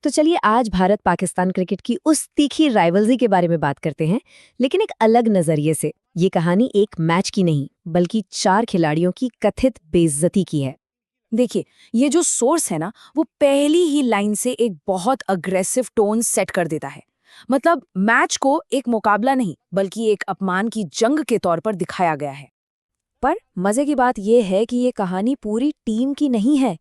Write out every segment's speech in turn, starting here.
तो चलिए आज भारत पाकिस्तान क्रिकेट की उस तीखी राइवलरी के बारे में बात करते हैं, लेकिन एक अलग नजरिए से। ये कहानी एक मैच की नहीं, बल्कि 4 खिलाड़ियों की कथित बेइज्जती की है। देखिए, ये जो सोर्स है ना, वो पहली ही लाइन से एक बहुत अग्रेसिव टोन सेट कर देता है। मतलब मैच को एक मुकाबला नहीं, बल्कि एक अपमान की जंग के तौर पर दिखाया गया है। पर मजे की बात यह है कि ये कहानी पूरी टीम की नहीं है।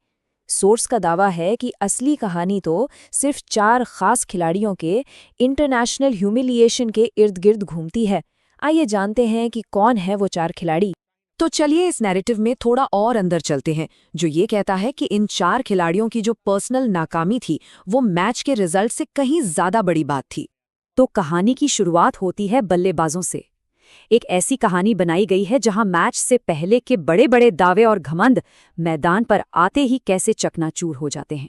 सोर्स का दावा है कि असली कहानी तो सिर्फ 4 खास खिलाड़ियों के इंटरनेशनल ह्यूमिलिएशन के इर्द गिर्द घूमती है। आइए जानते हैं कि कौन है वो 4 खिलाड़ी। तो चलिए इस नैरेटिव में थोड़ा और अंदर चलते हैं, जो ये कहता है कि इन 4 खिलाड़ियों की जो पर्सनल नाकामी थी, वो मैच के रिजल्ट से कहीं ज्यादा बड़ी बात थी। तो कहानी की शुरुआत होती है बल्लेबाजों से। एक ऐसी कहानी बनाई गई है जहां मैच से पहले के बड़े बड़े दावे और घमंड मैदान पर आते ही कैसे चकनाचूर हो जाते हैं।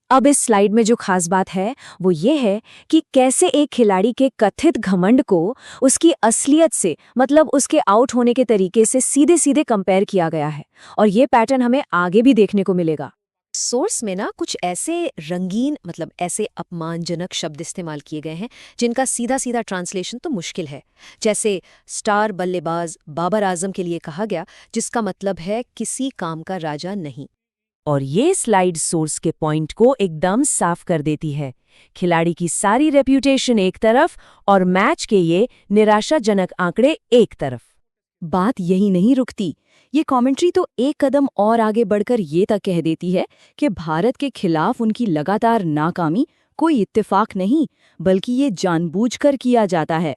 अब इस स्लाइड में जो खास बात है वो ये है कि कैसे एक खिलाड़ी के कथित घमंड को उसकी असलियत से, मतलब उसके आउट होने के तरीके से सीधे सीधे कंपेयर किया गया है। और ये पैटर्न हमें आगे भी देखने को मिलेगा। सोर्स में ना कुछ ऐसे रंगीन, मतलब ऐसे अपमानजनक शब्द इस्तेमाल किए गए हैं जिनका सीधा सीधा ट्रांसलेशन तो मुश्किल है। जैसे स्टार बल्लेबाज बाबर आजम के लिए कहा गया, जिसका मतलब है किसी काम का राजा नहीं। और ये स्लाइड सोर्स के पॉइंट को एकदम साफ कर देती है। खिलाड़ी की सारी रेप्यूटेशन एक तरफ और मैच के ये निराशाजनक आंकड़े एक तरफ। बात यही नहीं रुकती। ये कमेंट्री तो एक कदम और आगे बढ़कर ये तक कह देती है कि भारत के खिलाफ उनकी लगातार नाकामी कोई इत्तेफाक नहीं, बल्कि ये जानबूझकर किया जाता है।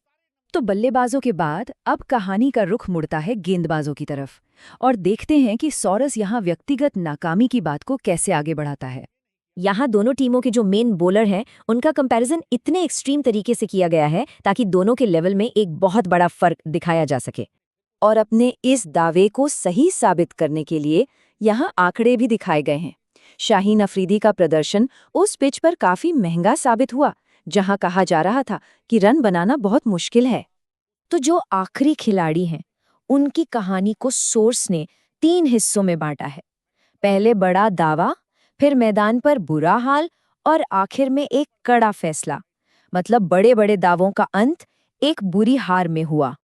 तो बल्लेबाजों के बाद अब कहानी का रुख मुड़ता है गेंदबाजों की तरफ, और देखते हैं कि सोरेस यहाँ व्यक्तिगत नाकामी की बात को कैसे आगे बढ़ाता है। यहाँ दोनों टीमों के जो मेन बॉलर हैं, उनका कंपैरिजन इतने एक्सट्रीम तरीके से किया गया है ताकि दोनों के लेवल में एक बहुत बड़ा फर्क दिखाया जा सके। और अपने इस दावे को सही साबित करने के लिए यहाँ आंकड़े भी दिखाए गए हैं। शाहीन अफरीदी का प्रदर्शन उस पिच पर काफी महंगा साबित हुआ, जहां कहा जा रहा था कि रन बनाना बहुत मुश्किल है। तो जो आखिरी खिलाड़ी हैं, उनकी कहानी को सोर्स ने 3 हिस्सों में बांटा है। पहले बड़ा दावा, फिर मैदान पर बुरा हाल, और आखिर में एक कड़ा फैसला। मतलब बड़े बड़े दावों का अंत एक बुरी हार में हुआ।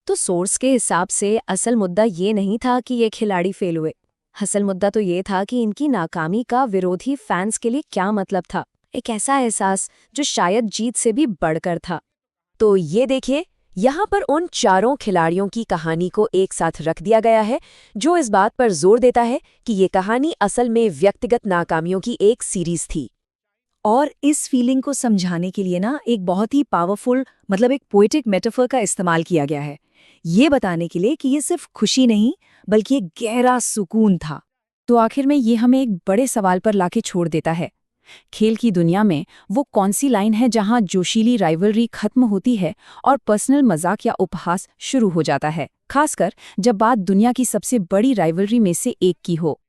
तो सोर्स के हिसाब से असल मुद्दा ये नहीं था कि ये खिलाड़ी फेल हुए। असल मुद्दा तो ये था कि इनकी नाकामी का विरोधी फैंस के लिए क्या मतलब था। एक ऐसा एहसास जो शायद जीत से भी बढ़कर था। तो ये देखिए, यहाँ पर उन 4 खिलाड़ियों की कहानी को एक साथ रख दिया गया है, जो इस बात पर जोर देता है कि ये कहानी असल में व्यक्तिगत नाकामियों की एक सीरीज थी। और इस फीलिंग को समझाने के लिए ना एक बहुत ही पावरफुल, मतलब एक पोएटिक मेटाफर का इस्तेमाल किया गया है, ये बताने के लिए कि ये सिर्फ खुशी नहीं, बल्कि एक गहरा सुकून था। तो आखिर में ये हमें एक बड़े सवाल पर लाके छोड़ देता है। खेल की दुनिया में वो कौन सी लाइन है जहां जोशीली राइवलरी खत्म होती है और पर्सनल मजाक या उपहास शुरू हो जाता है, खासकर जब बात दुनिया की सबसे बड़ी राइवलरी में से एक की हो।